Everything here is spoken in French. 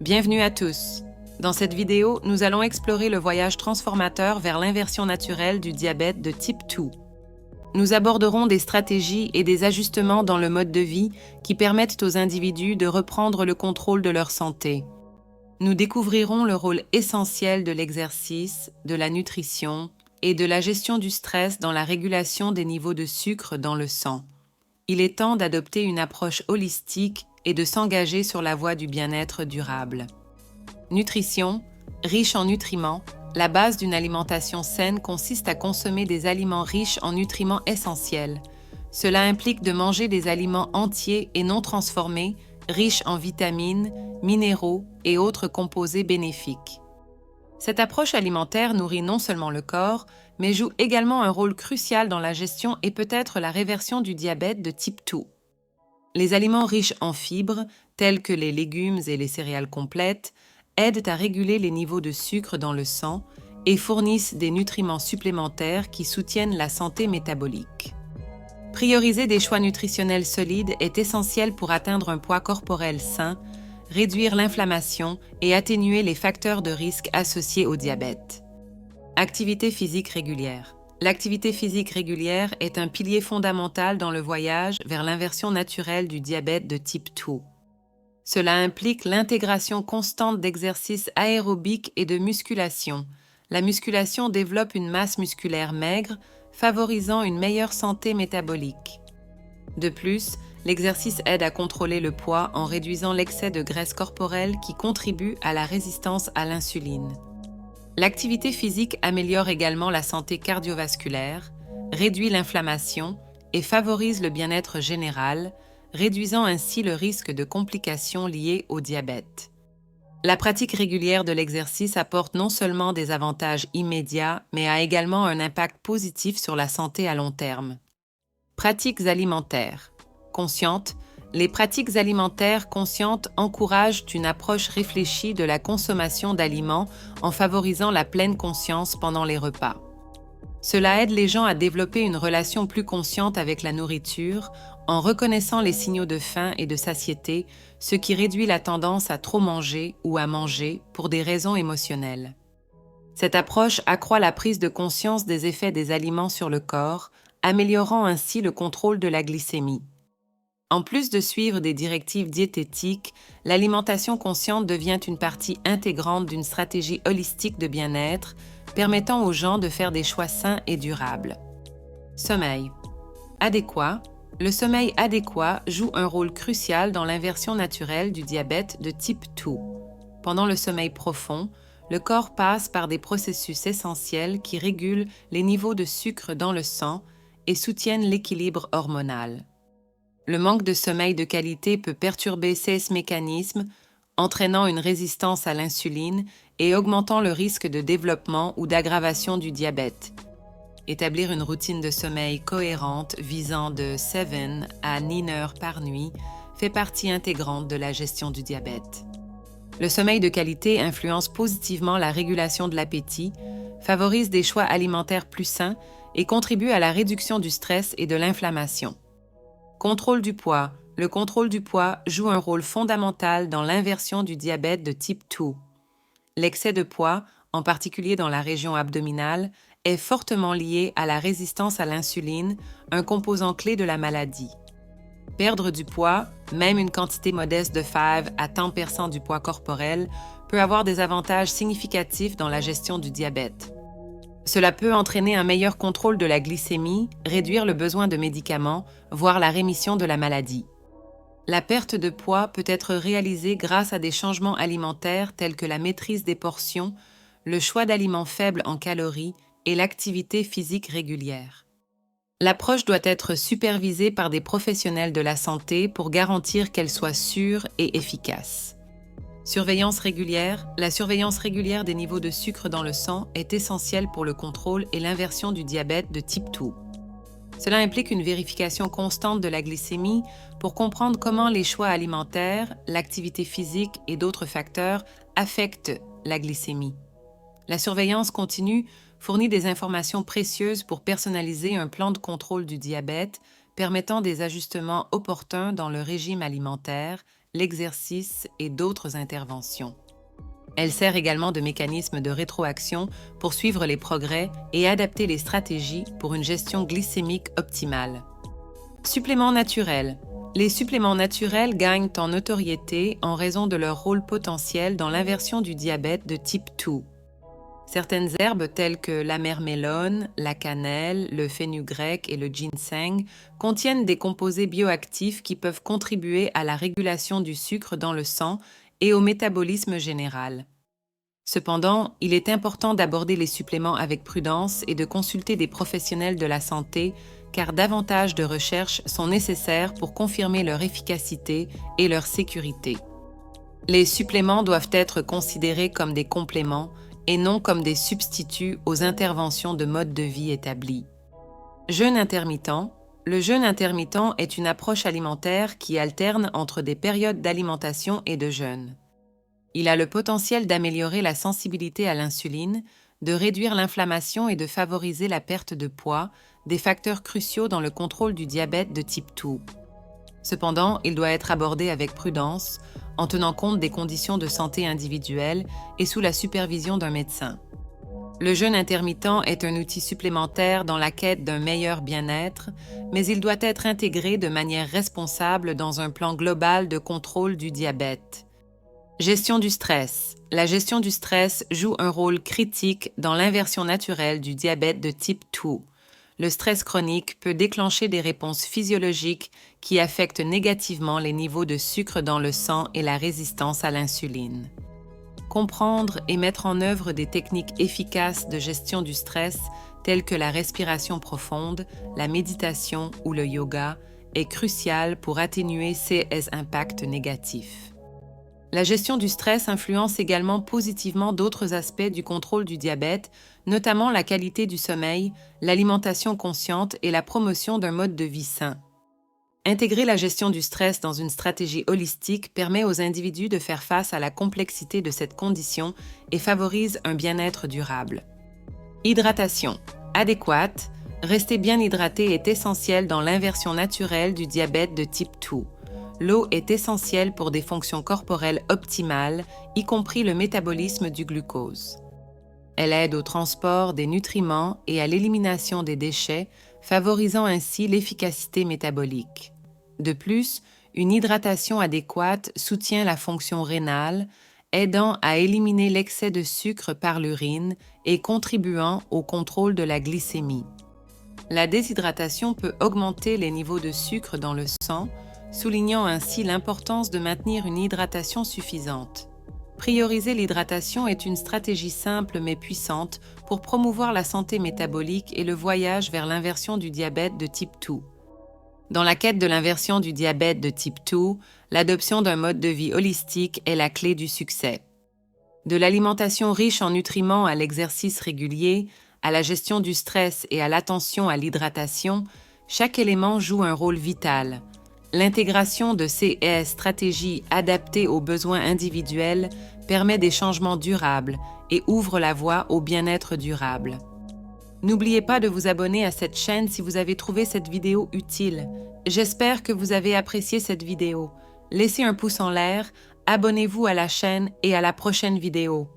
Bienvenue à tous. Dans cette vidéo, nous allons explorer le voyage transformateur vers l'inversion naturelle du diabète de type 2. Nous aborderons des stratégies et des ajustements dans le mode de vie qui permettent aux individus de reprendre le contrôle de leur santé. Nous découvrirons le rôle essentiel de l'exercice, de la nutrition et de la gestion du stress dans la régulation des niveaux de sucre dans le sang. Il est temps d'adopter une approche holistique et de s'engager sur la voie du bien-être durable. Nutrition, riche en nutriments, la base d'une alimentation saine consiste à consommer des aliments riches en nutriments essentiels. Cela implique de manger des aliments entiers et non transformés, riches en vitamines, minéraux et autres composés bénéfiques. Cette approche alimentaire nourrit non seulement le corps, mais joue également un rôle crucial dans la gestion et peut-être la réversion du diabète de type 2. Les aliments riches en fibres, tels que les légumes et les céréales complètes, aident à réguler les niveaux de sucre dans le sang et fournissent des nutriments supplémentaires qui soutiennent la santé métabolique. Prioriser des choix nutritionnels solides est essentiel pour atteindre un poids corporel sain, réduire l'inflammation et atténuer les facteurs de risque associés au diabète. Activité physique régulière. L'activité physique régulière est un pilier fondamental dans le voyage vers l'inversion naturelle du diabète de type 2. Cela implique l'intégration constante d'exercices aérobiques et de musculation. La musculation développe une masse musculaire maigre, favorisant une meilleure santé métabolique. De plus, l'exercice aide à contrôler le poids en réduisant l'excès de graisse corporelle qui contribue à la résistance à l'insuline. L'activité physique améliore également la santé cardiovasculaire, réduit l'inflammation et favorise le bien-être général, réduisant ainsi le risque de complications liées au diabète. La pratique régulière de l'exercice apporte non seulement des avantages immédiats, mais a également un impact positif sur la santé à long terme. Pratiques alimentaires. Conscientes, les pratiques alimentaires conscientes encouragent une approche réfléchie de la consommation d'aliments en favorisant la pleine conscience pendant les repas. Cela aide les gens à développer une relation plus consciente avec la nourriture en reconnaissant les signaux de faim et de satiété, ce qui réduit la tendance à trop manger ou à manger pour des raisons émotionnelles. Cette approche accroît la prise de conscience des effets des aliments sur le corps, améliorant ainsi le contrôle de la glycémie. En plus de suivre des directives diététiques, l'alimentation consciente devient une partie intégrante d'une stratégie holistique de bien-être, permettant aux gens de faire des choix sains et durables. Sommeil. Adéquat. Le sommeil adéquat joue un rôle crucial dans l'inversion naturelle du diabète de type 2. Pendant le sommeil profond, le corps passe par des processus essentiels qui régulent les niveaux de sucre dans le sang et soutiennent l'équilibre hormonal. Le manque de sommeil de qualité peut perturber ces mécanismes, entraînant une résistance à l'insuline et augmentant le risque de développement ou d'aggravation du diabète. Établir une routine de sommeil cohérente visant de 7 à 9 heures par nuit fait partie intégrante de la gestion du diabète. Le sommeil de qualité influence positivement la régulation de l'appétit, favorise des choix alimentaires plus sains et contribue à la réduction du stress et de l'inflammation. Contrôle du poids. Le contrôle du poids joue un rôle fondamental dans l'inversion du diabète de type 2. L'excès de poids, en particulier dans la région abdominale, est fortement lié à la résistance à l'insuline, un composant clé de la maladie. Perdre du poids, même une quantité modeste de fèves à tant % du poids corporel, peut avoir des avantages significatifs dans la gestion du diabète. Cela peut entraîner un meilleur contrôle de la glycémie, réduire le besoin de médicaments, voire la rémission de la maladie. La perte de poids peut être réalisée grâce à des changements alimentaires tels que la maîtrise des portions, le choix d'aliments faibles en calories et l'activité physique régulière. L'approche doit être supervisée par des professionnels de la santé pour garantir qu'elle soit sûre et efficace. Surveillance régulière. La surveillance régulière des niveaux de sucre dans le sang est essentielle pour le contrôle et l'inversion du diabète de type 2. Cela implique une vérification constante de la glycémie pour comprendre comment les choix alimentaires, l'activité physique et d'autres facteurs affectent la glycémie. La surveillance continue fournit des informations précieuses pour personnaliser un plan de contrôle du diabète, permettant des ajustements opportuns dans le régime alimentaire, l'exercice et d'autres interventions. Elle sert également de mécanisme de rétroaction pour suivre les progrès et adapter les stratégies pour une gestion glycémique optimale. Suppléments naturels. Les suppléments naturels gagnent en notoriété en raison de leur rôle potentiel dans l'inversion du diabète de type 2. Certaines herbes telles que l'amermélone, la cannelle, le fenugrec et le ginseng contiennent des composés bioactifs qui peuvent contribuer à la régulation du sucre dans le sang et au métabolisme général. Cependant, il est important d'aborder les suppléments avec prudence et de consulter des professionnels de la santé car davantage de recherches sont nécessaires pour confirmer leur efficacité et leur sécurité. Les suppléments doivent être considérés comme des compléments et non comme des substituts aux interventions de mode de vie établis. Jeûne intermittent. Le jeûne intermittent est une approche alimentaire qui alterne entre des périodes d'alimentation et de jeûne. Il a le potentiel d'améliorer la sensibilité à l'insuline, de réduire l'inflammation et de favoriser la perte de poids, des facteurs cruciaux dans le contrôle du diabète de type 2. Cependant, il doit être abordé avec prudence, en tenant compte des conditions de santé individuelles et sous la supervision d'un médecin. Le jeûne intermittent est un outil supplémentaire dans la quête d'un meilleur bien-être, mais il doit être intégré de manière responsable dans un plan global de contrôle du diabète. Gestion du stress. La gestion du stress joue un rôle critique dans l'inversion naturelle du diabète de type 2. Le stress chronique peut déclencher des réponses physiologiques qui affectent négativement les niveaux de sucre dans le sang et la résistance à l'insuline. Comprendre et mettre en œuvre des techniques efficaces de gestion du stress, telles que la respiration profonde, la méditation ou le yoga, est crucial pour atténuer ces impacts négatifs. La gestion du stress influence également positivement d'autres aspects du contrôle du diabète, notamment la qualité du sommeil, l'alimentation consciente et la promotion d'un mode de vie sain. Intégrer la gestion du stress dans une stratégie holistique permet aux individus de faire face à la complexité de cette condition et favorise un bien-être durable. Hydratation adéquate. Rester bien hydraté est essentiel dans l'inversion naturelle du diabète de type 2. L'eau est essentielle pour des fonctions corporelles optimales, y compris le métabolisme du glucose. Elle aide au transport des nutriments et à l'élimination des déchets, favorisant ainsi l'efficacité métabolique. De plus, une hydratation adéquate soutient la fonction rénale, aidant à éliminer l'excès de sucre par l'urine et contribuant au contrôle de la glycémie. La déshydratation peut augmenter les niveaux de sucre dans le sang, soulignant ainsi l'importance de maintenir une hydratation suffisante. Prioriser l'hydratation est une stratégie simple mais puissante pour promouvoir la santé métabolique et le voyage vers l'inversion du diabète de type 2. Dans la quête de l'inversion du diabète de type 2, l'adoption d'un mode de vie holistique est la clé du succès. De l'alimentation riche en nutriments à l'exercice régulier, à la gestion du stress et à l'attention à l'hydratation, chaque élément joue un rôle vital. L'intégration de ces stratégies adaptées aux besoins individuels permet des changements durables et ouvre la voie au bien-être durable. N'oubliez pas de vous abonner à cette chaîne si vous avez trouvé cette vidéo utile. J'espère que vous avez apprécié cette vidéo. Laissez un pouce en l'air, abonnez-vous à la chaîne et à la prochaine vidéo.